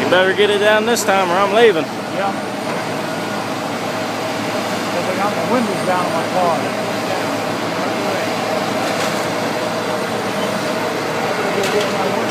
Better get it down this time or I'm leaving. Yeah. Because I got my windows down on my car. Down. Right away.